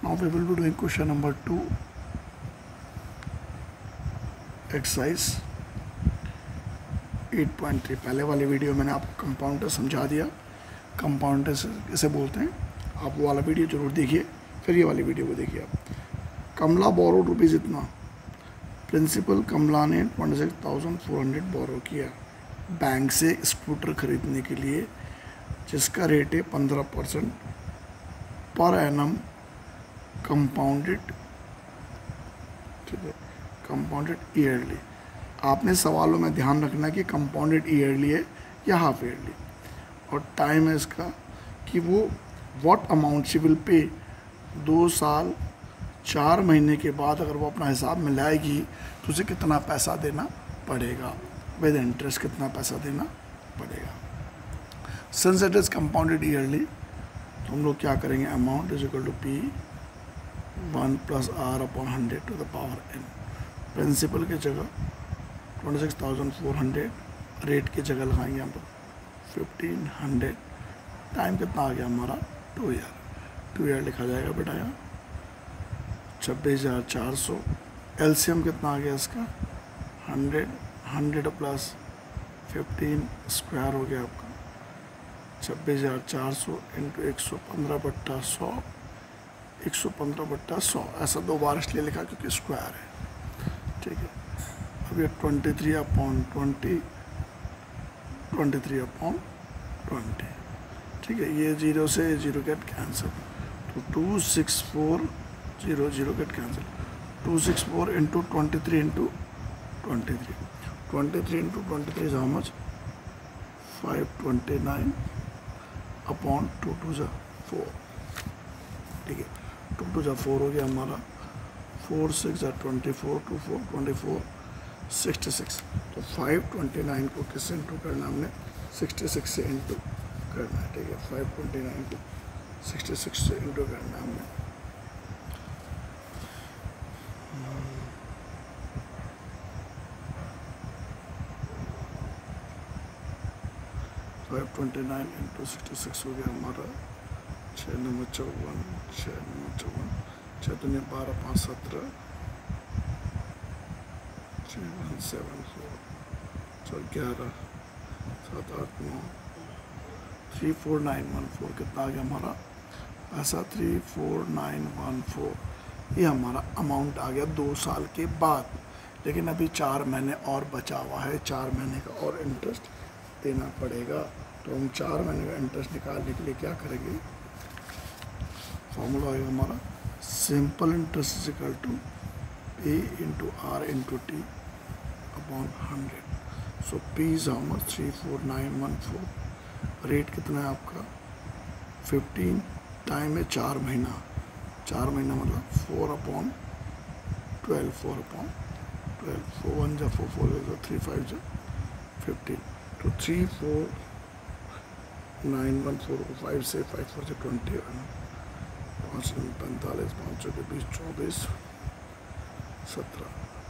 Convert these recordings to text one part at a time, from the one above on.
Now we will be doing question number 2, exercise 8.3। पहले वाली video मैंने आपको कंपाउंडर समझा दिया, कंपाउंडर इसे बोलते हैं। आप वो वाला वीडियो जरूर देखिए, फिर ये वाली वीडियो को देखिए आप। कमला बोरो रुपीज़ इतना, प्रिंसिपल कमला ने 26,400 बोरो किया बैंक से स्कूटर खरीदने के लिए, जिसका रेट है 15% पर एनम कंपाउंडेड, ठीक है, कंपाउंडेड ईयरली। आपने सवालों में ध्यान रखना कि कंपाउंडेड ईयरली है या हाफ ईयरली, और टाइम है इसका कि वो what amount she will pay, 2 साल 4 महीने के बाद अगर वो अपना हिसाब मिलाएगी तो उसे कितना पैसा देना पड़ेगा, विद इंटरेस्ट कितना पैसा देना पड़ेगा। Since it is compounded yearly तो हम लोग क्या करेंगे, amount is equal to P 1 + r/100 to the power n। Principal की जगह 26,400, रेट की जगह लगाएंगे हम लोग 1500। टाइम कितना आ गया हमारा 2 ईयर, 2 ईयर लिखा जाएगा बेटा यहाँ 26,400। एलसीएम कितना आ गया इसका 100, 100 + 15 स्क्वायर हो गया आपका 26,400 × 115/100, 115/100। ऐसा 2 बार इसलिए लिखा क्योंकि स्क्वायर है, ठीक है। अब ये 23/20, 23/20, ठीक है। ये 0 से 0 गेट कैंसिल, तो 26400 get cancel. 264 × 23 × 23, 23 × 23 is how much, 529/2 2 4, ठीक है। 2 2 4 हो गया हमारा, 4 6 24, 2 4 24, 66। तो 529 को किससे इंटू करना, हमने 66 से इंटू करना है, ठीक है। 529 को 66 से इंटू करना हमने। 529 × 66 हो गया हमारा 6 9 54, 6 9 54, 6 2 12 5 17, 6 1 7 4, 11 7 8 9, 34914 कितना आ गया हमारा पैसा, 34914। ये हमारा अमाउंट आ गया 2 साल के बाद। लेकिन अभी 4 महीने और बचा हुआ है, 4 महीने का और इंटरेस्ट देना पड़ेगा। तो हम 4 महीने का इंटरेस्ट निकालने के लिए क्या करेंगे, फॉर्मूला आएगा हमारा simple interest is equal to P × R × T/100। So P is how much, 34914। Rate कितना है आपका 15, टाइम है 4 महीना, 4 महीना मतलब 4/12, 4/12, 4 1 × 4 4 3 5 15। तो 34914 को 5 से 5 4 से 20, 5 45, 5 के 20 24 17।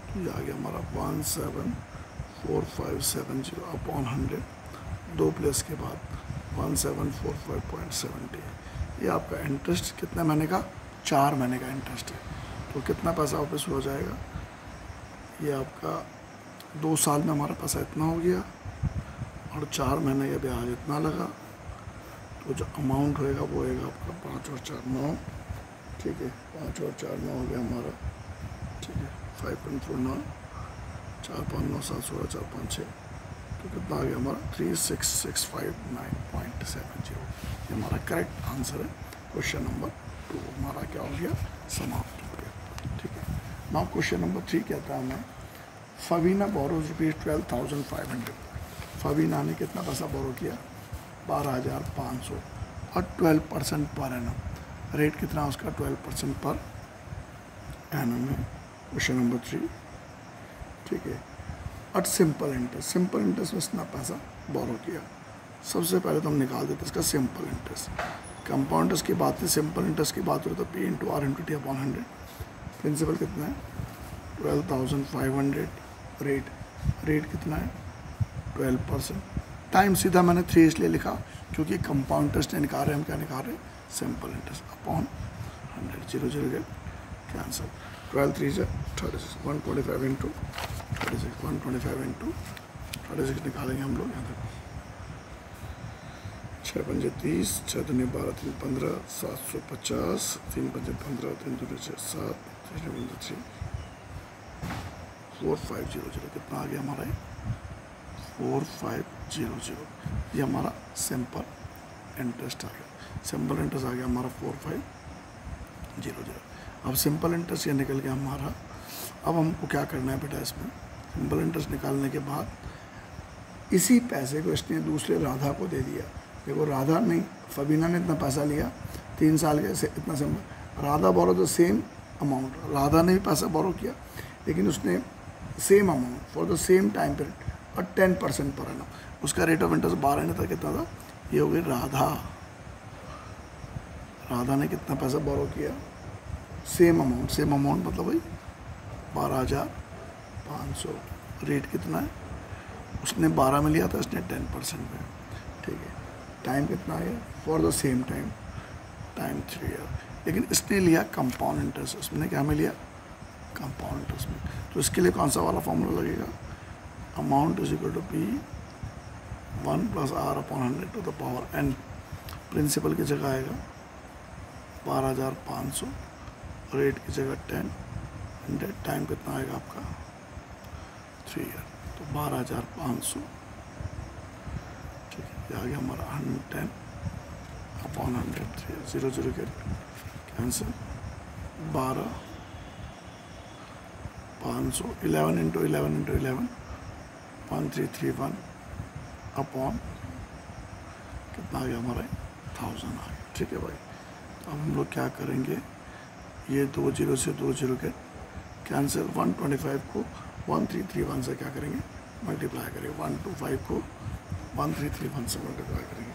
तो ये आ गया हमारा 174570/100, 2 प्लस के बाद 1745.70। ये आपका इंटरेस्ट कितने महीने का, 4 महीने का इंटरेस्ट है। तो कितना पैसा वापस हो जाएगा, ये आपका 2 साल में हमारा पैसा इतना हो गया, और 4 महीने का ब्याज इतना लगा। तो जो अमाउंट होएगा वो होएगा आपका 5 और 4 9, ठीक है। 5 और 4 9 हो गया हमारा, ठीक है। 5.49, 4 5 9 7 16, 4 5 6, तो कितना आ गया हमारा 36659.70। ये हमारा करेक्ट आंसर है। क्वेश्चन नंबर 2 हमारा क्या हो गया, समाप्त हो गया, ठीक है। नाउ क्वेश्चन नंबर 3 कहता है हमें, फवीना बोरोज ₹12,500। फवीना ने कितना पैसा बोरो किया, 12,500, और 12% पर एनम। रेट कितना उसका, 12% पर एनम है। क्वेश्चन नंबर 3, ठीक है। At simple interest, simple interest में इतना पैसा बोरो किया। सबसे पहले तो हम निकाल देते इसका सिंपल इंटरेस्ट। कंपाउंड इंटरेस्ट की बात है, सिंपल इंटरेस्ट की बात हो तो P × R × T/100। प्रिंसिपल कितना है 12,500, रेट कितना है 12%। टाइम सीधा मैंने 3 इसलिए लिखा क्योंकि कंपाउंड इंटरेस्ट निकाल रहे हैं, हम क्या निकाल रहे हैं, simple interest. Zero zero get cancel. 12 3 से 36, 125 इंटू 36, 125 इंटू 36 निकालेंगे हम लोग यहाँ तक। 6 पंजे 30, 6 दूनी 12, 3 15, 750, 3 पंजे 15, 3 दूनी 6 7, 3 पंजे 3, 4500 कितना आ गया हमारा? 4500। ये हमारा सिंपल इंटरेस्ट आ गया। सिंपल इंटरेस्ट आ गया हमारा 4500। अब सिंपल इंटरेस्ट ये निकल गया हमारा। अब हमको क्या करना है बेटा, इसमें सिंपल इंटरेस्ट निकालने के बाद इसी पैसे को इसने दूसरे राधा को दे दिया। देखो राधा नहीं, फबीना ने इतना पैसा लिया 3 साल के से, इतना simple. Radha borrow the same amount, Radha ने भी पैसा बोरो किया लेकिन उसने same amount for the same time period और 10% पर एनम। उसका रेट ऑफ इंटरेस्ट 12 था, कितना था? ये हो गई राधा। राधा ने कितना पैसा बोरो किया? सेम अमाउंट, सेम अमाउंट मतलब भाई 12,500। रेट कितना है? उसने 12 में लिया था, इसने 10% में। ठीक है, टाइम कितना है? For the same time, time 3 year. लेकिन इसने लिया कंपाउंड इंटरेस्ट, उसने क्या में लिया? कंपाउंड इंटरेस्ट में। तो इसके लिए कौन सा वाला फॉर्मूला लगेगा? Amount is equal to P 1 + R/100 to the power n। Principal की जगह आएगा 12,500, रेट की जगह 10, 100, टाइम कितना आएगा आपका? 3 ईयर। तो 12,500, ठीक है, ये आ गया हमारा 110/100, 0 0 के कैंसिल। 12,500, 11 इंटू 11 इंटू 11, 1331 अपॉन कितना आ गया हमारा? 1000 आ गया। ठीक है भाई, अब हम लोग क्या करेंगे, ये 2 0 से 2 0 के कैंसिल। 125 को 1331 से क्या करेंगे? मल्टीप्लाई करेंगे। 125 को 1331 से मल्टीप्लाई करेंगे।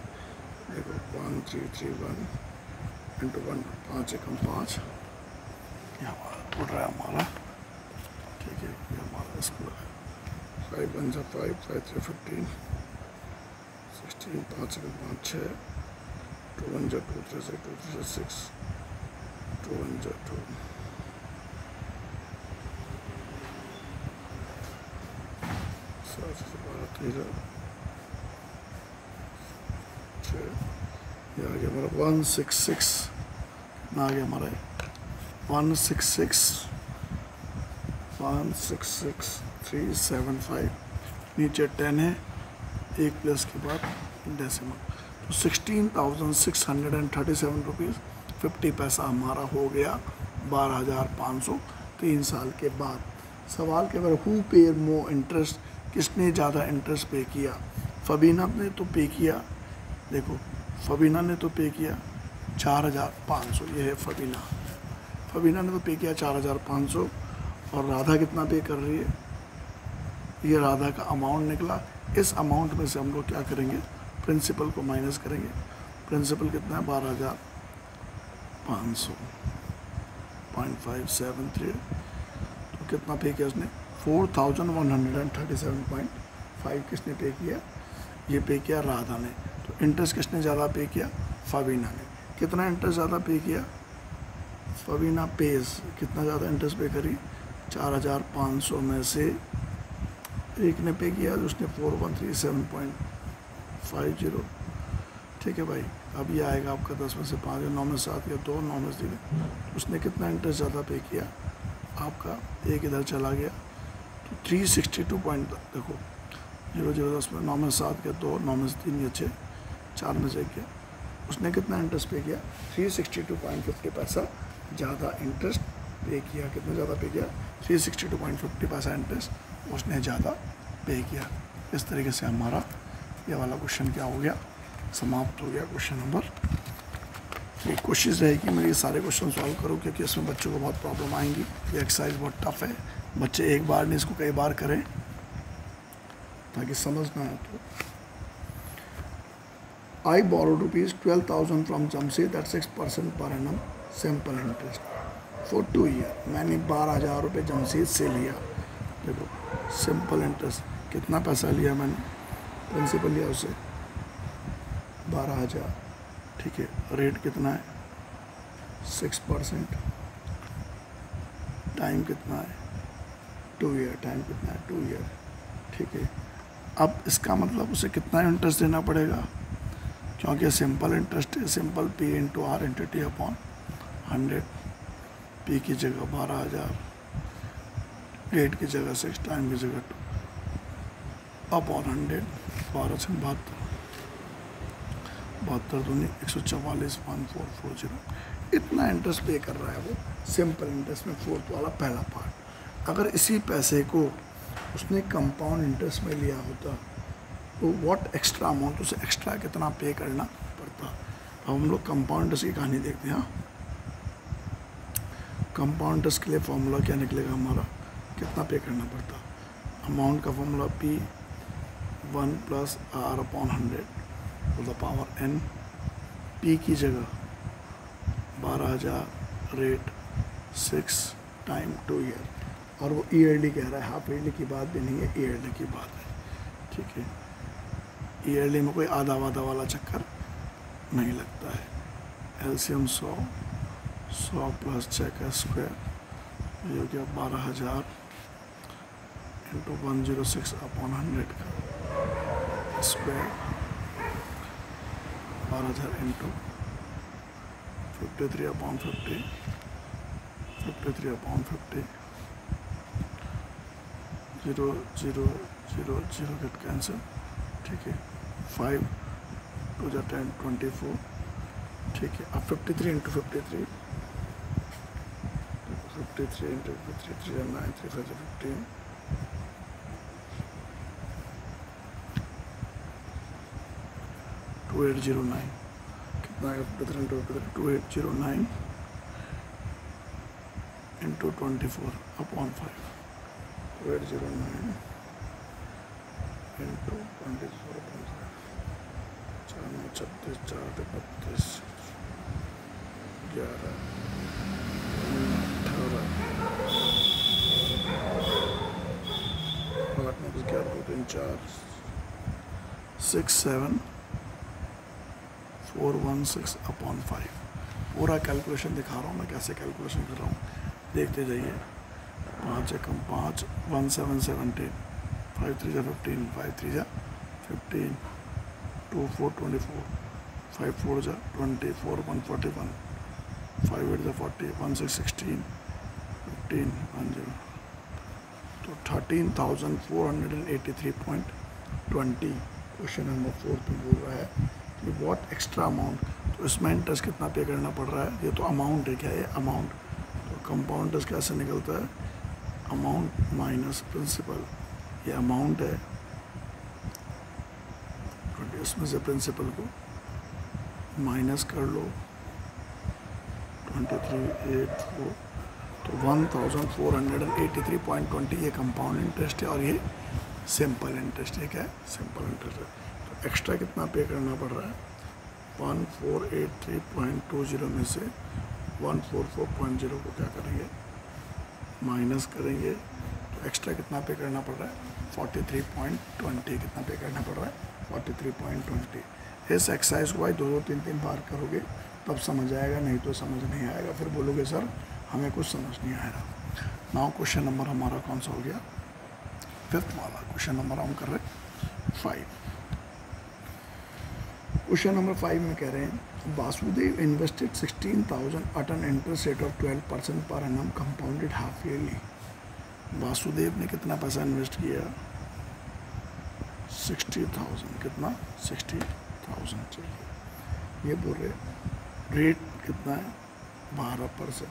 देखो 1331 इंटू 1, 5 एकम 5, ये हमारा उठ रहा है हमारा। ठीक है, ये हमारा इसको 5 1 5, 5 3 15, 16, 5 एकम 5 6, 2 1 2 3 6, 2 3 6, 2 1 2, 7 12 13, ये आ गया हमारा 166। ना आ गया हमारा 166,375। नीचे 10 है, एक प्लस के बाद डेसिमल। तो 16,637 रुपीज़ 50 पैसा हमारा हो गया 12,500 3 साल के बाद। सवाल के बाद हु पे मोर इंटरेस्ट, किसने ज़्यादा इंटरेस्ट पे किया? फबीना ने तो पे किया, देखो फबीना ने तो पे किया 4,500। ये है फबीना, फबीना ने तो पे किया 4,500। और राधा कितना पे कर रही है? ये राधा का अमाउंट निकला। इस अमाउंट में से हम लोग क्या करेंगे? प्रिंसिपल को माइनस करेंगे। प्रिंसिपल कितना है? 12,500.573। तो कितना पे किया उसने? 4,137.5 किसने पे किया? ये पे किया राधा ने। तो इंटरेस्ट किसने ज़्यादा पे किया? फबीना ने। कितना इंटरेस्ट ज़्यादा पे किया? फबीना पेज कितना ज़्यादा इंटरेस्ट पे करी? 4,500 में से एक ने पे किया, उसने 4137.50। ठीक है भाई, अब ये आएगा आपका 10 में से 5, 9 में 7 या 2, 9 में 3। उसने कितना इंटरेस्ट ज़्यादा पे किया? आपका एक इधर चला गया, तो 362 पॉइंट। देखो 0 0 10 में 9 में 7 या 2, 9 में 3 या 6, 4 में से 1 गया। उसने कितना इंटरेस्ट पे किया? 362.50 पैसा ज़्यादा इंटरेस्ट पे किया। कितना ज़्यादा पे किया? 362.50 पैसा इंटरेस्ट उसने ज़्यादा पे किया। इस तरीके से हमारा ये वाला क्वेश्चन क्या हो गया? समाप्त हो गया। Question number. एक कोशिश रहेगी मेरी सारे क्वेश्चन सॉल्व करो, क्योंकि इसमें बच्चों को बहुत प्रॉब्लम आएंगी। ये एक्सरसाइज बहुत टफ है, बच्चे एक बार नहीं इसको कई बार करें ताकि समझना है। तो I borrowed rupees 12,000 from Jamshid at 6% per annum simple interest for 2 years। मैंने 12,000 रुपये जमशेद से लिया। देखो सिंपल इंटरेस्ट कितना पैसा लिया मैंने? प्रिंसिपल लिया उसे 12,000। ठीक है, रेट कितना है? 6%, टाइम कितना है 2 ईयर, टाइम कितना है 2 ईयर, ठीक है। अब इसका मतलब उसे कितना इंटरेस्ट देना पड़ेगा, क्योंकि सिंपल इंटरेस्ट है, simple P into R into T upon 100, P की जगह 12,000, रेट की जगह 6, टाइम की जगह 2 अपॉन 100, 12 से 72 दूनी 144.440, इतना इंटरेस्ट पे कर रहा है वो, सिंपल इंटरेस्ट में फोर्थ वाला पहला पार्ट। अगर इसी पैसे को उसने कंपाउंड इंटरेस्ट में लिया होता तो व्हाट एक्स्ट्रा अमाउंट, उसे एक्स्ट्रा कितना पे करना पड़ता। अब हम लोग कंपाउंड इंटरेस्ट की कहानी देखते हैं। हाँ, कंपाउंड इंटरेस्ट के लिए फॉर्मूला क्या निकलेगा हमारा, कितना पे करना पड़ता। अमाउंट का formula P1 + R upon 100 to the power n, P की जगह 12,000, रेट 6, टाइम 2 ईयर, और वो ईयरली कह रहा है, हाफ ईयरली की बात भी नहीं है, ईयरली की बात है, ठीक है। ईयरली में कोई आधा वाधा वाला चक्कर नहीं लगता है। एलसीएम 100 + 6 का स्क्वायर, ये हो गया 12,000 इंटू 106 अपॉन 100 का square, 12,000 into 53 upon 50, 53 upon 50, 0 0 0 0 get cancel, ठीक है। 5 2 × 10 24, ठीक है। अब 53 इंटू 53, 53 इंटू 53, 3 × 9, 3 × 5 = 15, 2809, कितना है 53 into 2809 into 24 upon 5, 2809 into 24 upon 5, 4 9 36, 4 32, 11 18, 8 9 11 2 3 4 6 7 416 upon 5। पूरा कैलकुलेशन दिखा रहा हूँ मैं, कैसे कैलकुलेशन कर रहा हूँ, देखते जाइए। 5 × 5 1 7 17, 5 3 × 15, 5 3 × 15, 2 4 24, 5 4 × 20, 4 1 41, 5 8 × 40, 1 6 16, 15 1 0, तो 13,483.20। क्वेश्चन नंबर 4 पे बोल रहा है कि व्हाट एक्स्ट्रा अमाउंट, तो इसमें इंटरेस्ट कितना पे करना पड़ रहा है, ये तो अमाउंट है, क्या है अमाउंट, तो कंपाउंड इंटरेस्ट कैसे निकलता है, अमाउंट माइनस प्रिंसिपल, ये अमाउंट है 20, इसमें से प्रिंसिपल को माइनस कर लो 2384, तो 1483.20 ये कंपाउंड इंटरेस्ट है, और ये सिंपल इंटरेस्ट है, क्या है सिंपल इंटरेस्ट है। तो एक्स्ट्रा कितना पे करना पड़ रहा है, 1483.20 में से 144.0 को क्या करेंगे, माइनस करेंगे, तो एक्स्ट्रा कितना पे करना पड़ रहा है 43.20, कितना पे करना पड़ रहा है 43.20। इस एक्सरसाइज को भाई 2-3 बार करोगे तब समझ आएगा, नहीं तो समझ नहीं आएगा, फिर बोलोगे सर हमें कुछ समझ नहीं आएगा। नाउ क्वेश्चन नंबर हमारा कौन सा हो गया, 5th वाला क्वेश्चन नंबर हम कर रहे हैं 5। क्वेश्चन नंबर 5 में कह रहे हैं Vasudev invested 16,000 at an interest rate of 12% पर annum compounded half yearly. Vasudev ने कितना पैसा इन्वेस्ट किया, 60,000, कितना 60,000 चाहिए। ये बोल रहे रेट कितना है 12%,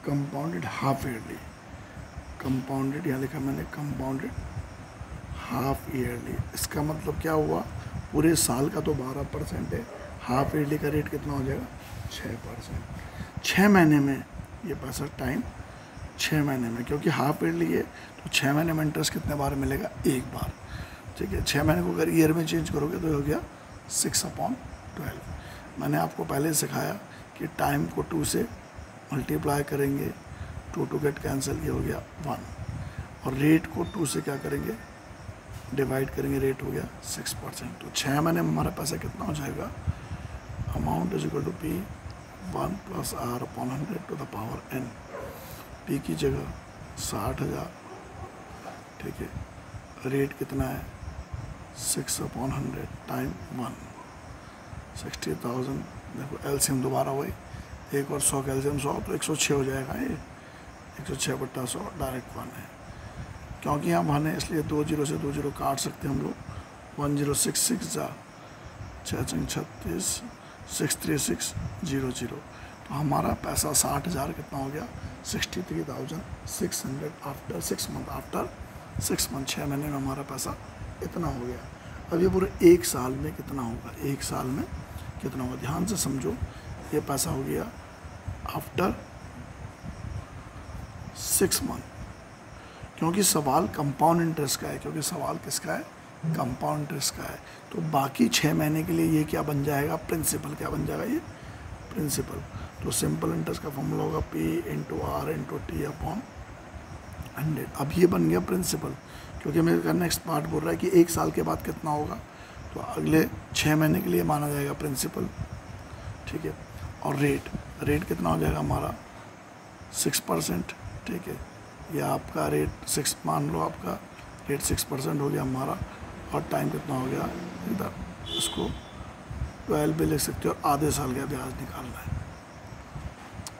कंपाउंडेड हाफ ईयरली, कंपाउंडेड यहाँ लिखा मैंने कंपाउंडेड हाफ ईयरली, इसका मतलब क्या हुआ, पूरे साल का तो 12% है, हाफ ईयरली का रेट कितना हो जाएगा 6%। 6 महीने में ये पैसा, टाइम 6 महीने में, क्योंकि हाफ ईयरली है तो 6 महीने में इंटरेस्ट कितने बार मिलेगा, एक बार, ठीक है। 6 महीने को अगर ईयर में चेंज करोगे तो हो गया 6/12। मैंने आपको पहले सिखाया कि टाइम को 2 से मल्टीप्लाई करेंगे, 2 गेट कैंसिल, ये हो गया 1, और रेट को 2 से क्या करेंगे डिवाइड करेंगे, रेट हो गया 6%। तो 6 महीने में हमारा पैसा कितना हो जाएगा, amount is equal to P 1 + r/100 to the power n। p की जगह 60,000, ठीक है। रेट कितना है 6/100 टाइम 1, 60,000। देखो एलसीएम दोबारा वही, एक और 100 का एलसीएम 100 तो 106 हो जाएगा। ये 106/100 डायरेक्ट 1 है, क्योंकि यहाँ 1 है इसलिए 2 0 से 2 0 काट सकते हैं हम लोग। 1066 जा 636 63600। तो हमारा पैसा 60,000 कितना हो गया 63,600 आफ्टर 6 मंथ। आफ्टर 6 मंथ 6 महीने में हमारा पैसा इतना हो गया। अब ये पूरे 1 साल में कितना होगा, 1 साल में कितना होगा, ध्यान से समझो। ये पैसा हो गया आफ्टर 6 मंथ, क्योंकि सवाल कंपाउंड इंटरेस्ट का है, क्योंकि सवाल किसका है कंपाउंड इंटरेस्ट का है। तो बाकी 6 महीने के लिए ये क्या बन जाएगा प्रिंसिपल, क्या बन जाएगा ये प्रिंसिपल। तो सिंपल इंटरेस्ट का फॉर्मूला होगा P × R × T/100। अब ये बन गया प्रिंसिपल, क्योंकि मेरे का नेक्स्ट पार्ट बोल रहा है कि 1 साल के बाद कितना होगा, तो अगले 6 महीने के लिए माना जाएगा प्रिंसिपल, ठीक है। और रेट कितना हो जाएगा हमारा 6%, ठीक है। या आपका रेट 6 मान लो, आपका रेट 6% हो गया हमारा। और टाइम कितना हो गया, इधर इसको 12 भी लिख सकते हो, और आधे साल का ब्याज निकालना है।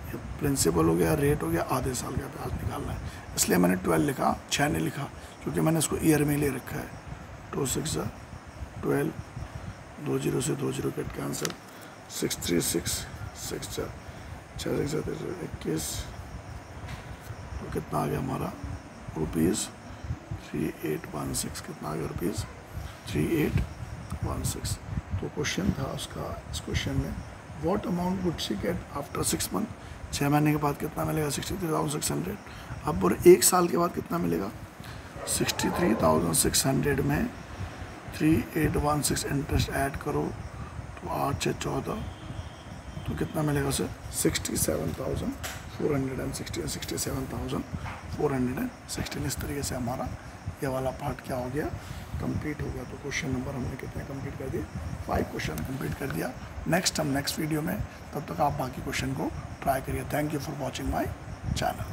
ये प्रिंसिपल हो गया, रेट हो गया, आधे साल का ब्याज निकालना है। इसलिए मैंने 12 लिखा, 6 नहीं लिखा, क्योंकि मैंने इसको ईयर में ले रखा है। 2 6 12, 2 0 से 2 0 कट कैंसिल, 636 6 6 6 21। तो कितना आ गया हमारा ₹3816। कितना आ गया ₹3816। तो क्वेश्चन था उसका, इस क्वेश्चन में what amount would she get after 6 month, 6 महीने के बाद कितना मिलेगा 63,600। अब और 1 साल के बाद कितना मिलेगा 63,600 में 3816 इंटरेस्ट ऐड करो तो 8 6 14, तो कितना मिलेगा उसे 67,416 67,416। इस तरीके से हमारा ये वाला पार्ट क्या हो गया कंप्लीट हो गया। तो क्वेश्चन नंबर हमने कितने कंप्लीट कर दिए 5 क्वेश्चन कंप्लीट कर दिया। नेक्स्ट वीडियो में, तब तक आप बाकी क्वेश्चन को ट्राई करिए। Thank you for watching my channel.